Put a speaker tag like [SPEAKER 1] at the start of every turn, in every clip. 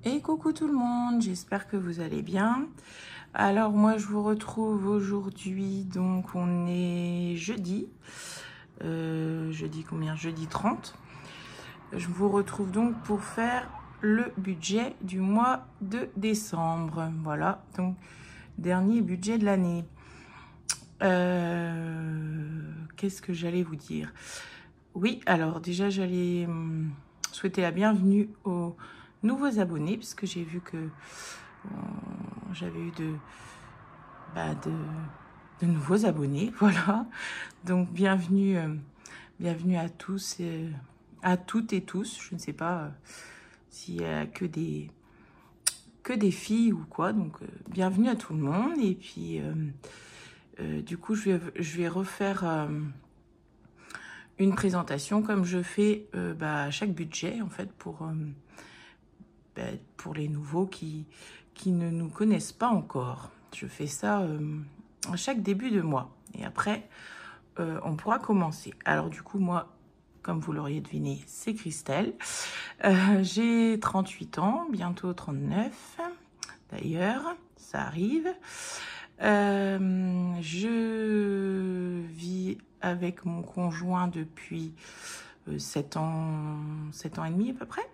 [SPEAKER 1] Et coucou tout le monde, j'espère que vous allez bien. Alors moi je vous retrouve aujourd'hui, donc on est jeudi. Jeudi combien? Jeudi 30. Je vous retrouve donc pour faire le budget du mois de décembre. Voilà, donc dernier budget de l'année. Qu'est-ce que j'allais vous dire? Oui, alors déjà j'allais souhaiter la bienvenue aux nouveaux abonnés, puisque j'ai vu que j'avais eu de nouveaux abonnés, voilà. Donc bienvenue, bienvenue à tous, à toutes et tous. Je ne sais pas s'il y a que des filles ou quoi, donc bienvenue à tout le monde. Et puis du coup je vais refaire une présentation comme je fais à chaque budget, en fait, pour les nouveaux qui ne nous connaissent pas encore. Je fais ça à chaque début de mois. Et après, on pourra commencer. Alors du coup, moi, comme vous l'auriez deviné, c'est Christelle. J'ai 38 ans, bientôt 39. D'ailleurs, ça arrive. Je vis avec mon conjoint depuis 7 ans et demi à peu près.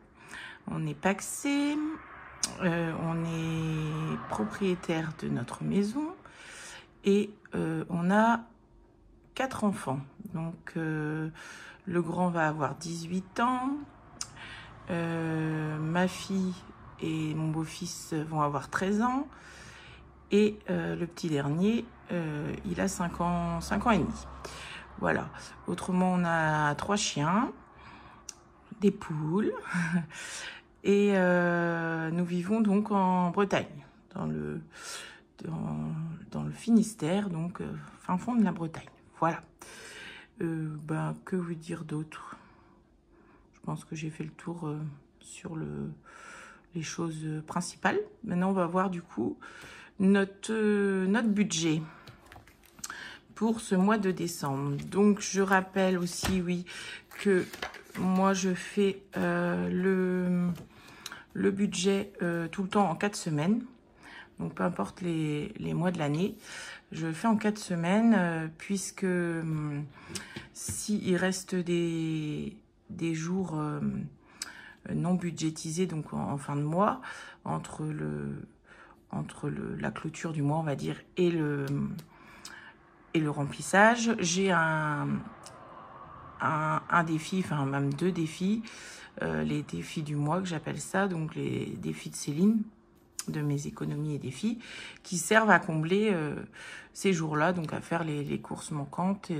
[SPEAKER 1] On est pacsé, on est propriétaire de notre maison et on a 4 enfants. Donc le grand va avoir 18 ans, ma fille et mon beau-fils vont avoir 13 ans et le petit dernier, il a 5 ans et demi. Voilà. Autrement, on a 3 chiens, des poules. Et nous vivons donc en Bretagne, dans le Finistère, donc fin fond de la Bretagne. Voilà. Que vous dire d'autre? Je pense que j'ai fait le tour sur les choses principales. Maintenant, on va voir du coup notre budget pour ce mois de décembre. Donc, je rappelle aussi, oui, que moi, je fais le budget tout le temps en 4 semaines. Donc, peu importe les mois de l'année, je le fais en 4 semaines, puisque s'il reste des jours non budgétisés, donc en fin de mois, entre la clôture du mois, on va dire, et le remplissage, j'ai un défi, enfin même 2 défis, les défis du mois que j'appelle ça, donc les défis de Céline, de mes économies et défis, qui servent à combler ces jours-là, donc à faire les courses manquantes,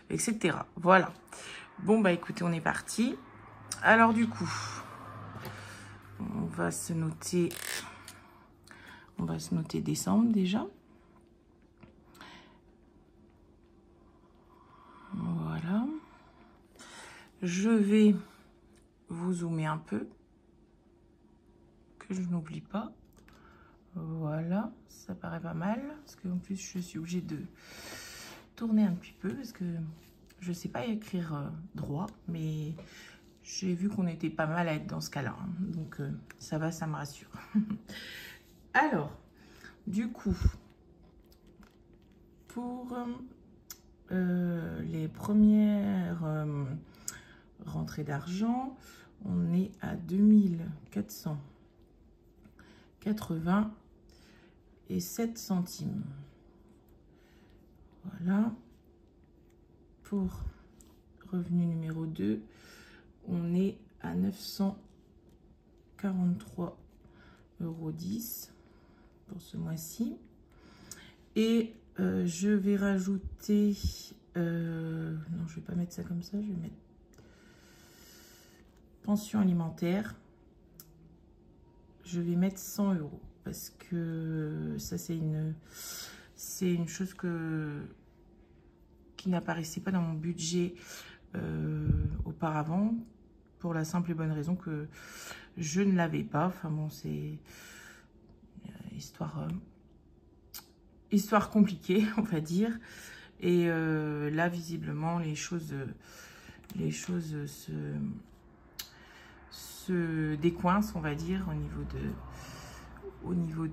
[SPEAKER 1] etc. Voilà. Bon, bah écoutez, on est parti. Alors du coup, on va se noter décembre déjà. Voilà. Je vais vous zoomer un peu, que je n'oublie pas. Voilà, ça paraît pas mal, parce qu'en plus je suis obligée de tourner un petit peu, parce que je sais pas écrire droit, mais j'ai vu qu'on était pas mal à être dans ce cas-là, hein. Donc ça va, ça me rassure. Alors, du coup, pour les premières rentrées d'argent, on est à 2487 centimes. Voilà. Pour revenu numéro 2, on est à 943,10 € pour ce mois-ci. Et je vais rajouter... non, je vais pas mettre ça comme ça, je vais mettre pension alimentaire. Je vais mettre 100 € parce que ça, c'est une chose qui n'apparaissait pas dans mon budget auparavant, pour la simple et bonne raison que je ne l'avais pas. Enfin bon, c'est histoire compliquée, on va dire. Et là, visiblement, les choses se décoince, on va dire, au niveau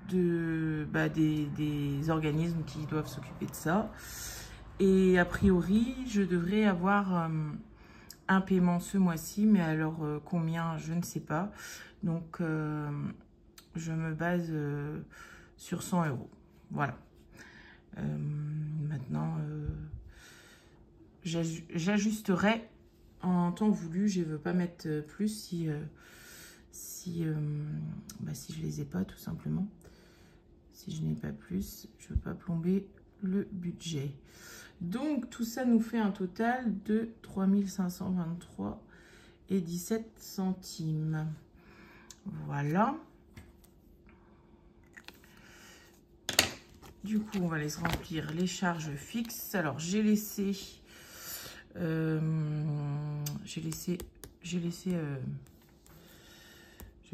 [SPEAKER 1] des organismes qui doivent s'occuper de ça. Et a priori, je devrais avoir un paiement ce mois-ci, mais alors combien, je ne sais pas. Donc, je me base sur 100 €. Voilà. Maintenant, j'ajusterai en temps voulu. Je ne veux pas mettre plus si je les ai pas, tout simplement. Si je n'ai pas plus, je ne veux pas plomber le budget. Donc, tout ça nous fait un total de 3 523,17 €. Voilà. Du coup, on va les remplir les charges fixes. Alors, je vais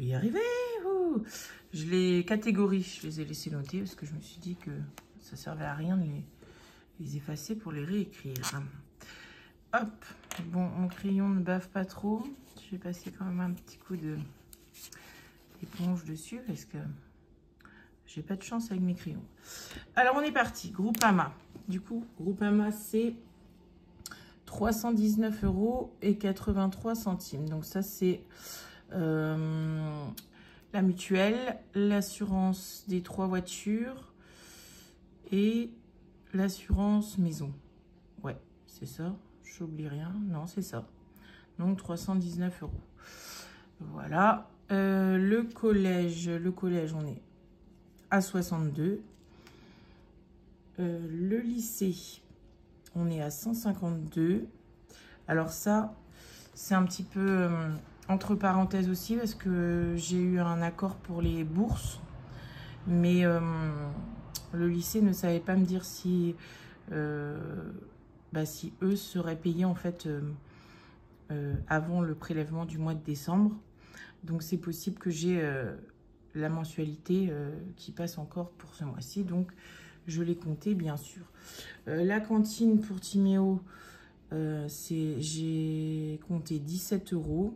[SPEAKER 1] y arriver. Les catégories, je les ai laissées noter parce que je me suis dit que ça servait à rien de les effacer pour les réécrire. Hop, bon, mon crayon ne bave pas trop. Je vais passer quand même un petit coup d'éponge dessus parce que j'ai pas de chance avec mes crayons. Alors, on est parti. Groupama. Du coup, Groupama, c'est 319,83 €. Donc, ça, c'est la mutuelle, l'assurance des 3 voitures et l'assurance maison. Ouais, c'est ça. J'oublie rien. Non, c'est ça. Donc, 319 €. Voilà. Le collège, on est à 62. Le lycée, on est à 152. Alors ça, c'est un petit peu entre parenthèses aussi parce que j'ai eu un accord pour les bourses. Mais le lycée ne savait pas me dire si eux seraient payés en fait avant le prélèvement du mois de décembre. Donc c'est possible que j'ai la mensualité qui passe encore pour ce mois-ci. Donc je l'ai compté bien sûr. La cantine pour Timéo, j'ai compté 17 €.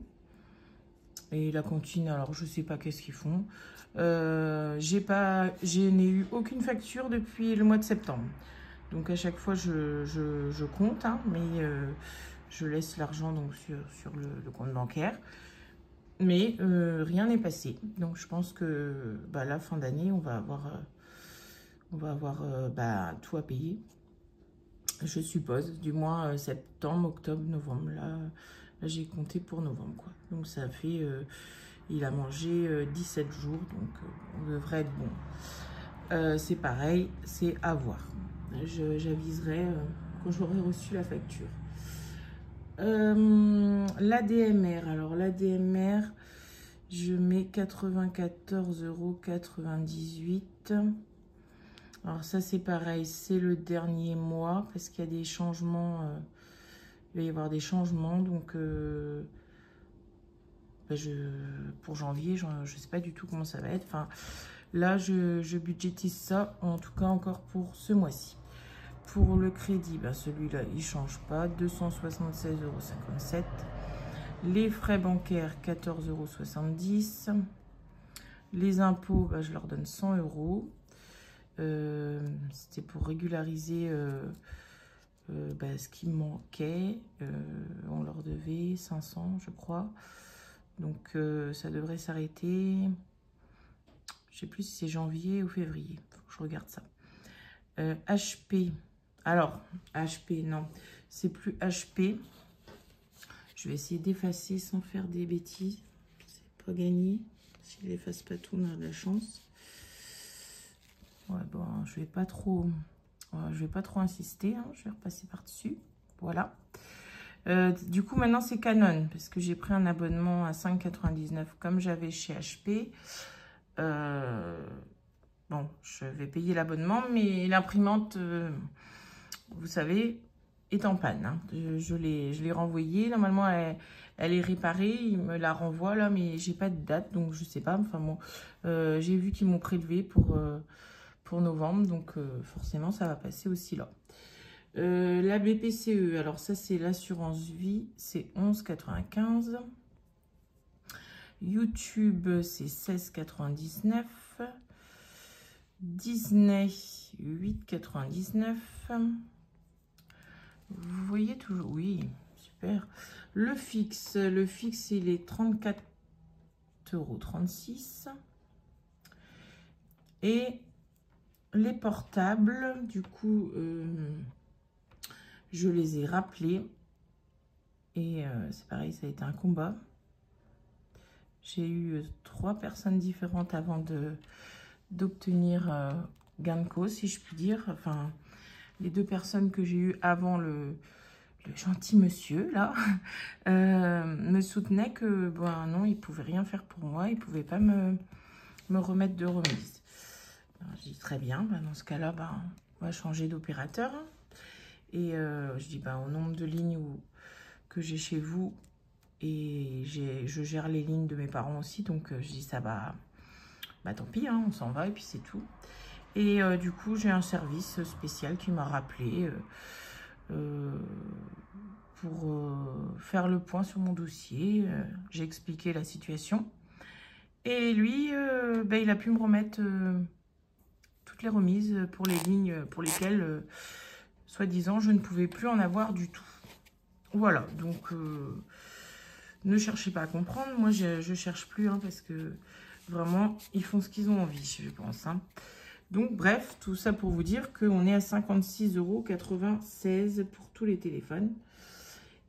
[SPEAKER 1] Et la cantine, alors je sais pas qu'est-ce qu'ils font. Je n'ai eu aucune facture depuis le mois de septembre. Donc à chaque fois je compte, hein, mais je laisse l'argent donc sur le compte bancaire. Mais rien n'est passé. Donc je pense que la fin d'année, on va avoir tout à payer. Je suppose, du moins septembre, octobre, novembre. Là j'ai compté pour novembre, quoi. Donc ça fait, il a mangé 17 jours, donc on devrait être bon. C'est pareil, c'est à voir. J'aviserai quand j'aurai reçu la facture. L'ADMR, alors l'ADMR, je mets 94,98 €. Alors ça c'est pareil, c'est le dernier mois parce qu'il y a des changements, il va y avoir des changements, donc pour janvier, je ne sais pas du tout comment ça va être. Enfin, là je budgétise ça, en tout cas encore pour ce mois-ci. Pour le crédit, celui-là il ne change pas, 276,57 €. Les frais bancaires, 14,70 €. Les impôts, je leur donne 100 €. C'était pour régulariser ce qui manquait. On leur devait 500, je crois. Donc, ça devrait s'arrêter. Je ne sais plus si c'est janvier ou février. Faut que je regarde ça. HP. Alors, HP, non. C'est plus HP. Je vais essayer d'effacer sans faire des bêtises. C'est pas gagné. S'il efface pas tout, on a de la chance. Ouais, bon, je vais pas trop insister, hein. Je vais repasser par-dessus. Voilà. Du coup, maintenant, c'est Canon, parce que j'ai pris un abonnement à 5,99 € comme j'avais chez HP. Bon, je vais payer l'abonnement, mais l'imprimante, vous savez, est en panne, hein. Je l'ai renvoyée. Normalement, elle est réparée. Il me la renvoie, là, mais j'ai pas de date, donc je sais pas. Enfin bon, j'ai vu qu'ils m'ont prélevé pour novembre, donc forcément ça va passer aussi là. La BPCE, alors ça c'est l'assurance vie, c'est 11,95. YouTube, c'est 16,99. Disney, 8,99. Vous voyez toujours, oui, super. Le fixe, il est 34,36 €. Et les portables, du coup, je les ai rappelés. Et c'est pareil, ça a été un combat. J'ai eu 3 personnes différentes avant d'obtenir gain de cause, si je puis dire. Enfin, les 2 personnes que j'ai eues avant le gentil monsieur, là, me soutenaient que, bon, non, il ne pouvait rien faire pour moi. Il ne pouvait pas me remettre de remise. Alors, je dis, très bien, ben, dans ce cas-là, ben, on va changer d'opérateur. Et je dis, ben, au nombre de lignes que j'ai chez vous, et je gère les lignes de mes parents aussi, donc je dis, ça va, bah tant pis, hein, on s'en va et puis c'est tout. Et du coup, j'ai un service spécial qui m'a rappelé pour faire le point sur mon dossier. J'ai expliqué la situation. Et lui, ben, il a pu me remettre toutes les remises pour les lignes pour lesquelles, soi-disant, je ne pouvais plus en avoir du tout. Voilà, donc ne cherchez pas à comprendre. Moi, je cherche plus, hein, parce que vraiment, ils font ce qu'ils ont envie, je pense. Hein. Donc, bref, tout ça pour vous dire qu'on est à 56,96 € pour tous les téléphones.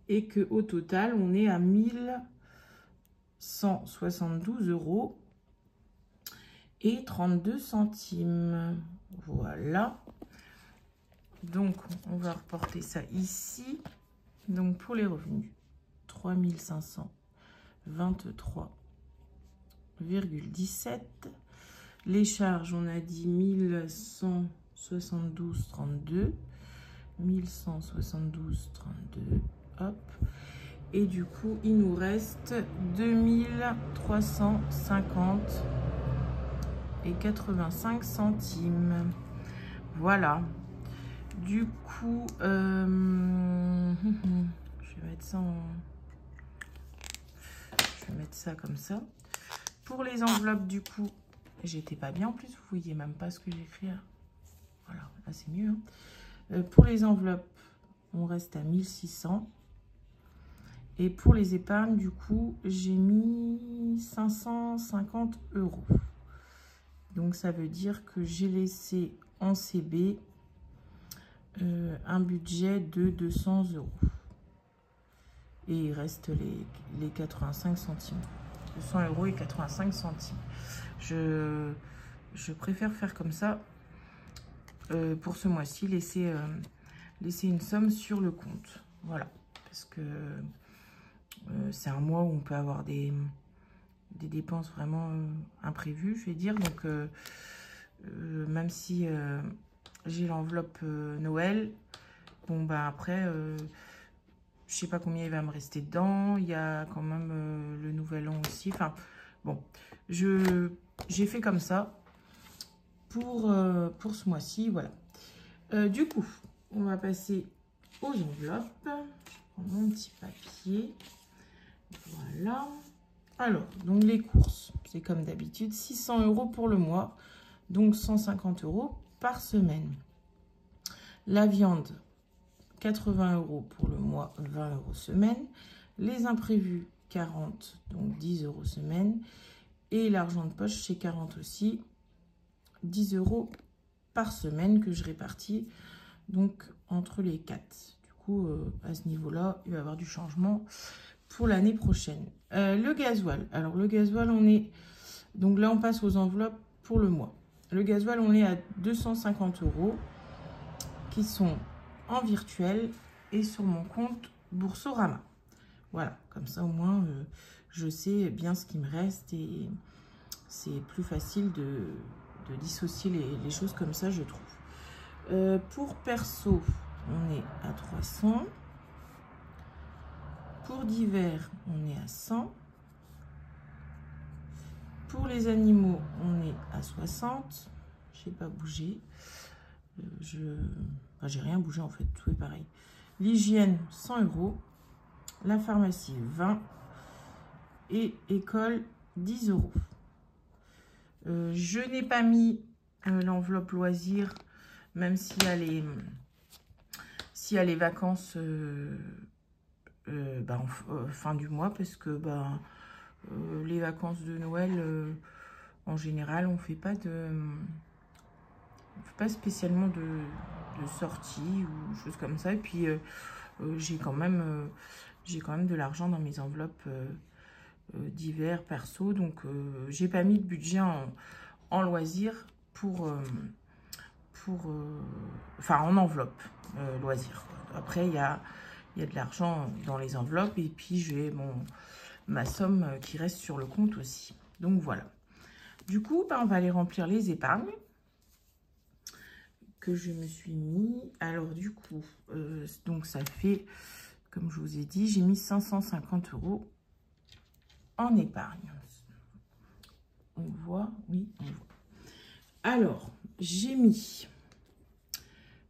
[SPEAKER 1] Et qu'au total, on est à 1172 € et 32 centimes. Voilà. Donc, on va reporter ça ici. Donc, pour les revenus, 3523,17 €. Les charges, on a dit 1172,32. 1172,32. Hop. Et du coup, il nous reste 2350,85 centimes. Voilà. Du coup, je vais mettre ça je vais mettre ça comme ça. Pour les enveloppes, du coup, j'étais pas bien en plus. Vous voyez même pas ce que j'écris là. Voilà, là c'est mieux. Hein. Pour les enveloppes, on reste à 1600. Et pour les épargnes, du coup, j'ai mis 550 €. Donc, ça veut dire que j'ai laissé en CB un budget de 200 €. Et il reste les 85 centimes. 200 € et 85 centimes. Je préfère faire comme ça pour ce mois-ci, laisser une somme sur le compte. Voilà. Parce que c'est un mois où on peut avoir des dépenses vraiment imprévues, je vais dire. Donc, même si j'ai l'enveloppe Noël, bon, bah après, je sais pas combien il va me rester dedans. Il y a quand même le nouvel an aussi. Enfin, bon, j'ai fait comme ça pour ce mois-ci, voilà. Du coup, on va passer aux enveloppes. Je prends mon petit papier. Voilà. Alors, donc les courses, c'est comme d'habitude, 600 € pour le mois, donc 150 € par semaine. La viande, 80 € pour le mois, 20 € semaine. Les imprévus, 40, donc 10 € semaine. Et l'argent de poche, c'est 40 aussi, 10 € par semaine que je répartis donc entre les 4. Du coup, à ce niveau-là, il va y avoir du changement pour l'année prochaine. Le gasoil. Alors, le gasoil, on est... Donc là, on passe aux enveloppes pour le mois. Le gasoil, on est à 250 € qui sont en virtuel et sur mon compte Boursorama. Voilà, comme ça, au moins, je sais bien ce qui me reste et c'est plus facile de dissocier les choses comme ça, je trouve. Pour perso, on est à 300. Pour divers, on est à 100. Pour les animaux, on est à 60. Je n'ai pas bougé. Enfin, j'ai rien bougé en fait, tout est pareil. L'hygiène, 100 €. La pharmacie, 20. Et école, 10 €. Je n'ai pas mis l'enveloppe loisir, même s'il y a les vacances fin du mois, parce que les vacances de Noël, en général, on fait pas spécialement de sortie ou choses comme ça. Et puis j'ai quand même de l'argent dans mes enveloppes d'hiver perso, donc j'ai pas mis de budget en loisirs enfin en enveloppe loisirs. Après il y a de l'argent dans les enveloppes et puis j'ai ma somme qui reste sur le compte aussi. Donc voilà. Du coup, on va aller remplir les épargnes que je me suis mis. Alors du coup, donc ça fait, comme je vous ai dit, j'ai mis 550 € en épargne. On voit, oui, on voit. Alors, j'ai mis,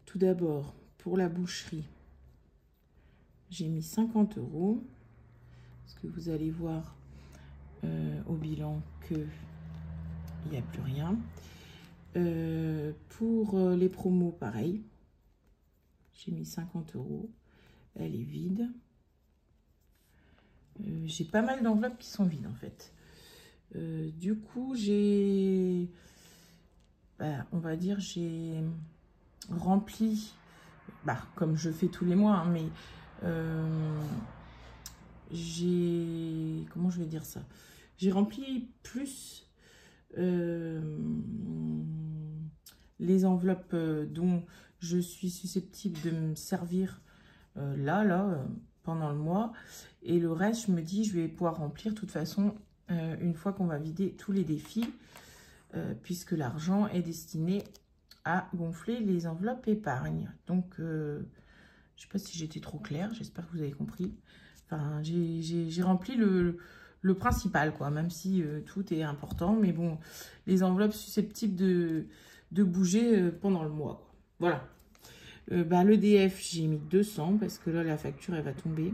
[SPEAKER 1] tout d'abord, pour la boucherie, j'ai mis 50 €. Parce que vous allez voir au bilan que il n'y a plus rien. Pour les promos, pareil. J'ai mis 50 €. Elle est vide. J'ai pas mal d'enveloppes qui sont vides, en fait. Du coup, j'ai... on va dire, j'ai rempli... comme je fais tous les mois, hein, mais... j'ai... Comment je vais dire ça? J'ai rempli plus... les enveloppes dont je suis susceptible de me servir pendant le mois, et le reste je me dis je vais pouvoir remplir de toute façon une fois qu'on va vider tous les défis, puisque l'argent est destiné à gonfler les enveloppes épargne. Donc je sais pas si j'étais trop claire, j'espère que vous avez compris. Enfin, j'ai rempli le principal, quoi, même si tout est important. Mais bon, les enveloppes susceptibles de bouger pendant le mois, quoi. Voilà. L'EDF, j'ai mis 200 parce que là, la facture, elle va tomber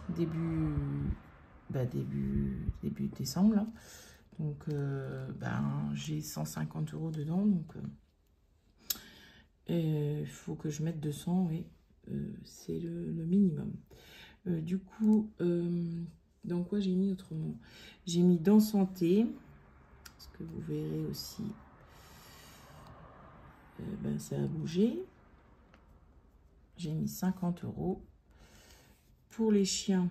[SPEAKER 1] début décembre, là. Donc, j'ai 150 € dedans. Donc, il faut que je mette 200, oui. C'est le minimum. Du coup, dans quoi j'ai mis autrement? J'ai mis dans santé, parce que vous verrez aussi, ça a bougé. J'ai mis 50 €. Pour les chiens,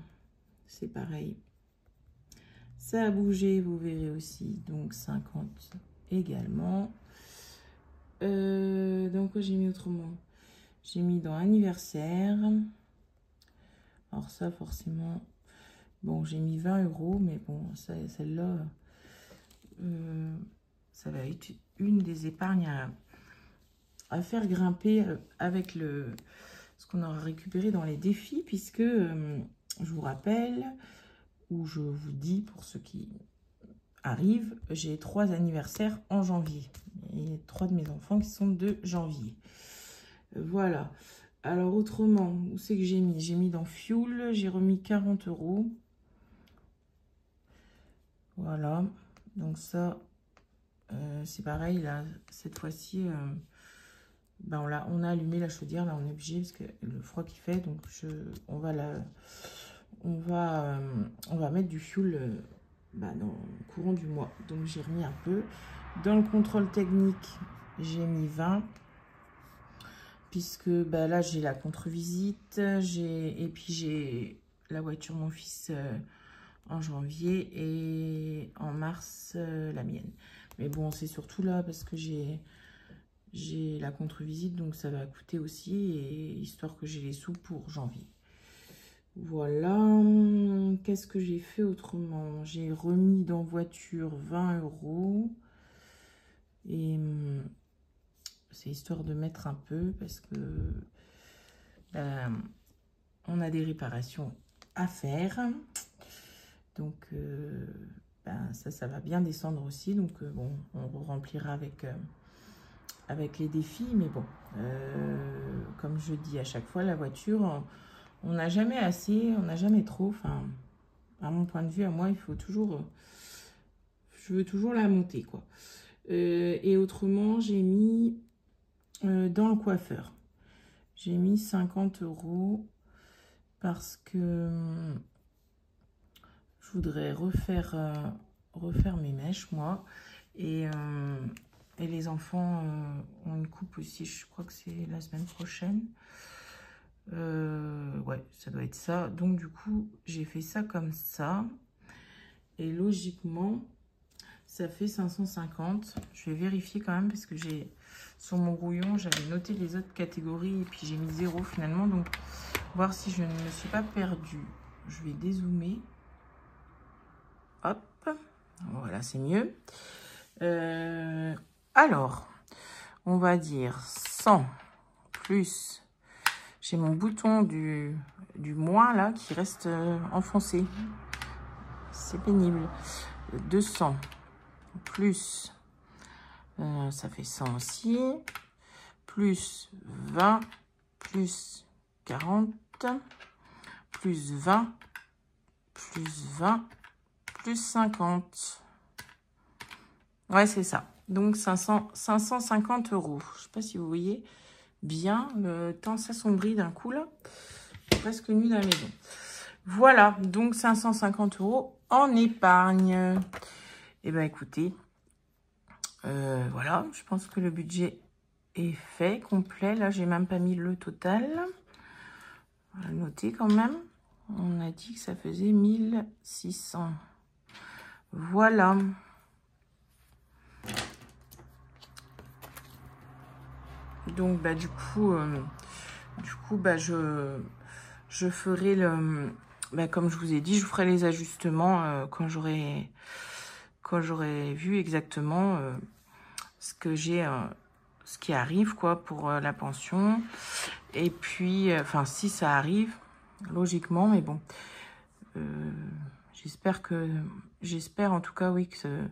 [SPEAKER 1] c'est pareil. Ça a bougé, vous verrez aussi, donc 50 également. Dans quoi j'ai mis autrement? J'ai mis dans anniversaire. Alors ça, forcément, bon, j'ai mis 20 €, mais bon, celle-là, ça va être une des épargnes à faire grimper avec ce qu'on aura récupéré dans les défis, puisque je vous rappelle, ou je vous dis pour ceux qui arrivent, j'ai 3 anniversaires en janvier. Et 3 de mes enfants qui sont de janvier. Voilà. Alors autrement, où c'est que j'ai mis? J'ai mis dans Fuel, j'ai remis 40 €. Voilà. Donc ça, c'est pareil, là, cette fois-ci, on a allumé la chaudière, là on est obligé, parce que le froid qu'il fait, donc on va mettre du fuel dans le courant du mois. Donc j'ai remis un peu. Dans le contrôle technique, j'ai mis 20. Puisque là j'ai la contre-visite, et puis j'ai la voiture de mon fils en janvier, et en mars la mienne. Mais bon, c'est surtout là parce que j'ai la contre-visite, donc ça va coûter aussi, et histoire que j'ai les sous pour janvier. Voilà. Qu'est-ce que j'ai fait autrement? J'ai remis dans voiture 20 €. Et c'est histoire de mettre un peu, parce que on a des réparations à faire. Donc ça va bien descendre aussi. Donc bon, on remplira avec avec les défis, mais bon, comme je dis à chaque fois, la voiture, on n'a jamais assez, on n'a jamais trop. Enfin, à mon point de vue, à moi, il faut toujours, je veux toujours la monter, quoi. Et autrement, j'ai mis dans le coiffeur. J'ai mis 50 € parce que je voudrais refaire mes mèches, moi. Et les enfants ont une coupe aussi, je crois que c'est la semaine prochaine. Ouais, ça doit être ça. Donc, du coup, j'ai fait ça comme ça. Et logiquement, ça fait 550. Je vais vérifier quand même parce que sur mon brouillon, j'avais noté les autres catégories et puis j'ai mis 0 finalement. Donc, voir si je ne me suis pas perdue. Je vais dézoomer. Hop. Voilà, c'est mieux. Alors, on va dire 100 plus... J'ai mon bouton du moins là qui reste enfoncé. C'est pénible. 200 plus, ça fait 100 aussi. Plus 20, plus 40, plus 20, plus 20, plus 50. Ouais, c'est ça. Donc 550 €. Je sais pas si vous voyez bien, le temps s'assombrit d'un coup là. Presque nuit dans la maison. Voilà, donc 550 € en épargne. Et ben écoutez, voilà, je pense que le budget est fait, complet. Là, j'ai même pas mis le total. On va le noter quand même. On a dit que ça faisait 1600. Voilà. Donc, bah, du coup, bah, je ferai le... Bah, comme je vous ai dit, je ferai les ajustements quand j'aurai vu exactement ce que j'ai... ce qui arrive, quoi, pour la pension. Et puis, enfin, si ça arrive, logiquement, mais bon. J'espère en tout cas, oui, qu'il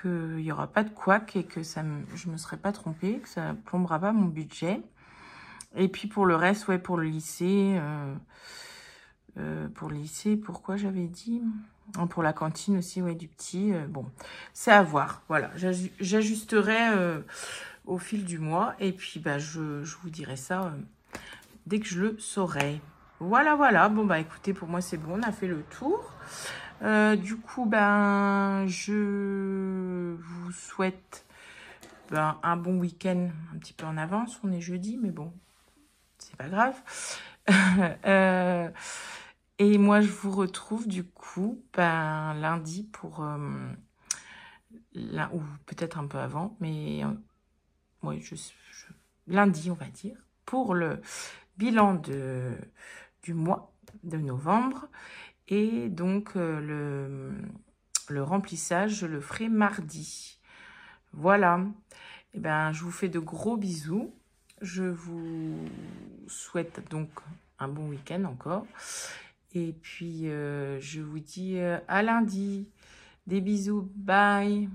[SPEAKER 1] n'y aura pas de couac et que je me serai pas trompée, que ça plombera pas mon budget. Et puis pour le reste, ouais, pour le lycée, pourquoi j'avais dit pour la cantine aussi, ouais, du petit. Bon, c'est à voir. Voilà, j'ajusterai au fil du mois. Et puis, bah, je vous dirai ça dès que je le saurai. Voilà, voilà. Bon, bah, écoutez, pour moi, c'est bon. On a fait le tour. Du coup, ben, je vous souhaite un bon week-end un petit peu en avance. On est jeudi, mais bon, c'est pas grave. Et moi, je vous retrouve du coup lundi pour... ou peut-être un peu avant, mais ouais, lundi, on va dire, pour le bilan du mois de novembre. Et donc, le remplissage, je le ferai mardi. Voilà. Et ben, je vous fais de gros bisous. Je vous souhaite donc un bon week-end encore. Et puis, je vous dis à lundi. Des bisous. Bye.